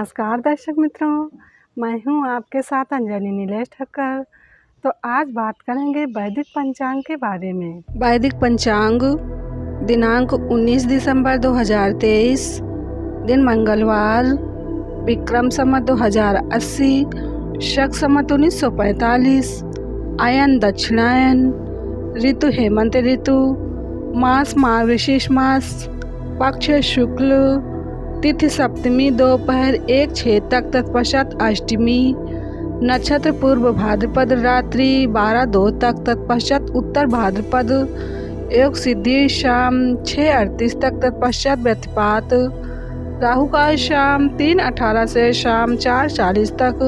नमस्कार दर्शक मित्रों, मैं हूं आपके साथ अंजनी नीलेश ठक्कर। तो आज बात करेंगे वैदिक पंचांग के बारे में। वैदिक पंचांग दिनांक 19 दिसंबर 2023, दिन मंगलवार, विक्रम संवत 2080, शक संवत 1945, आयन दक्षिणायन, ऋतु हेमंत ऋतु, मास मार्गशीर्ष मास, पक्ष शुक्ल, तिथि सप्तमी दोपहर 1:06 तक, तत्पश्चात अष्टमी, नक्षत्र पूर्व भाद्रपद रात्रि 12:02 तक, तत्पश्चात उत्तर भाद्रपद, योग सिद्धि शाम 6:38 तक, तत्पश्चात व्यतिपात, राहु काल शाम 3:18 से शाम 4:40 तक,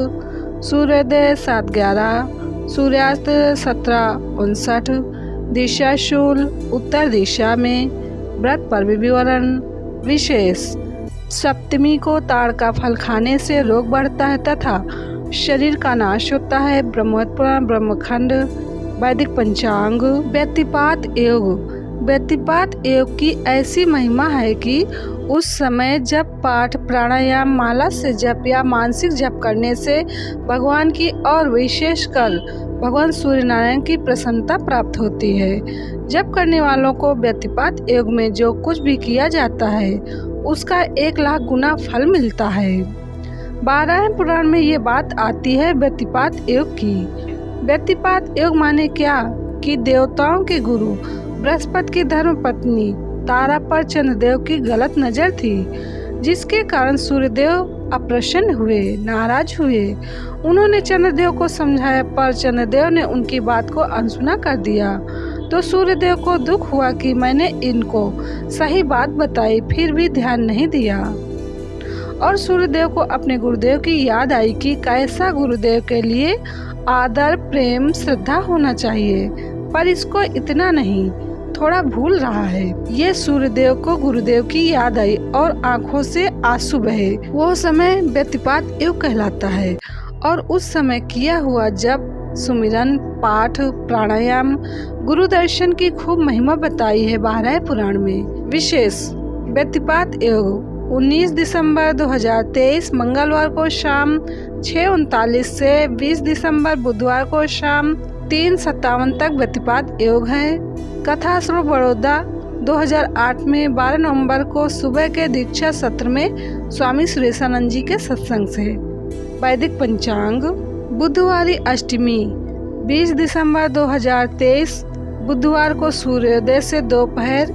सूर्योदय 7:11, सूर्यास्त 17:59, दिशा शूल उत्तर दिशा में। व्रत पर्व विवरण विशेष। सप्तमी को ताड़ का फल खाने से रोग बढ़ता है तथा शरीर का नाश होता है। ब्रह्मपुराण ब्रह्मखंड। वैदिक पंचांग। व्यतिपात योग। व्यतिपात योग की ऐसी महिमा है कि उस समय जब पाठ प्राणायाम माला से जप या मानसिक जप करने से भगवान की और विशेषकर भगवान सूर्य नारायण की प्रसन्नता प्राप्त होती है। जप करने वालों को व्यतिपात योग में जो कुछ भी किया जाता है उसका 1,00,000 गुना फल मिलता है। 12वें पुराण में ये बात आती है व्यतिपात योग की। व्यतिपात योग माने क्या कि देवताओं के गुरु बृहस्पति की धर्म पत्नी तारा पर चंद्रदेव की गलत नजर थी, जिसके कारण सूर्यदेव अप्रसन्न हुए, नाराज हुए। उन्होंने चंद्रदेव को समझाया पर चंद्रदेव ने उनकी बात को अनसुना कर दिया। तो सूर्यदेव को दुख हुआ कि मैंने इनको सही बात बताई फिर भी ध्यान नहीं दिया। और सूर्यदेव को अपने गुरुदेव की याद आई कि कैसा गुरुदेव के लिए आदर प्रेम श्रद्धा होना चाहिए, पर इसको इतना नहीं, थोड़ा भूल रहा है। ये सूर्यदेव को गुरुदेव की याद आई और आंखों से आंसू बहे। वो समय व्यतिपात योग कहलाता है। और उस समय किया हुआ जप, सुमिरन, पाठ, प्राणायाम, गुरु दर्शन की खूब महिमा बताई है 12वें पुराण में। विशेष। व्यतिपात योग 19 दिसंबर 2023 मंगलवार को शाम 6:39 से 20 दिसंबर बुधवार को शाम 3:57 तक व्यतिपात योग है। कथा श्रवण बड़ौदा 2008 में 12 नवंबर को सुबह के दीक्षा सत्र में स्वामी सुरेशानंद जी के सत्संग से। वैदिक पंचांग। बुधवारी अष्टमी 20 दिसंबर 2023 बुधवार को सूर्योदय से दोपहर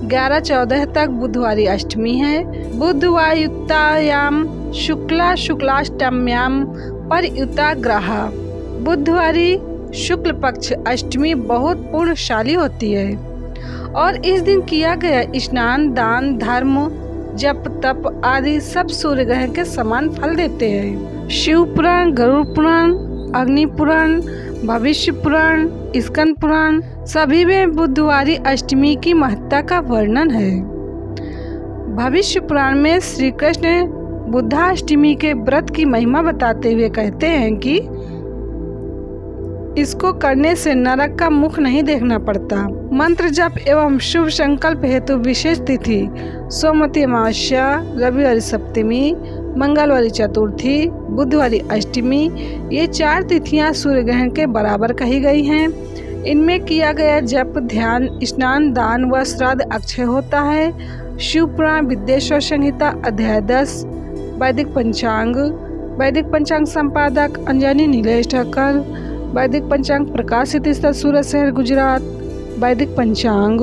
11:14 तक बुधवारी अष्टमी है। बुधवायुक्तायाम शुक्ला शुक्लाष्टम्याम परयुक्ता ग्रहा। बुधवारी शुक्ल पक्ष अष्टमी बहुत पुण्यशाली होती है और इस दिन किया गया स्नान, दान, धर्म, जप, तप आदि सब सूर्य ग्रहण के समान फल देते हैं। शिव पुराण, गरुड़ पुराण, अग्नि पुराण, भविष्य पुराण, स्कंद पुराण सभी में बुधवारी अष्टमी की महत्ता का वर्णन है। भविष्य पुराण में श्री कृष्ण बुद्धाष्टमी के व्रत की महिमा बताते हुए कहते हैं कि इसको करने से नरक का मुख नहीं देखना पड़ता। मंत्र जप एवं शुभ संकल्प हेतु विशेष तिथि सोमवती अमावस्या, रविवारी सप्तमी, मंगलवारी चतुर्थी, बुधवारी अष्टमी, ये 4 तिथियां सूर्य ग्रहण के बराबर कही गई हैं। इनमें किया गया जप, ध्यान, स्नान, दान व श्राद्ध अक्षय होता है। शिव पुराण विद्येश्वर संहिता अध्याय 10। वैदिक पंचांग। वैदिक पंचांग संपादक अंजनी नीलेश ठक्कर। वैदिक पंचांग प्रकाशित स्थल सूरत शहर गुजरात। वैदिक पंचांग।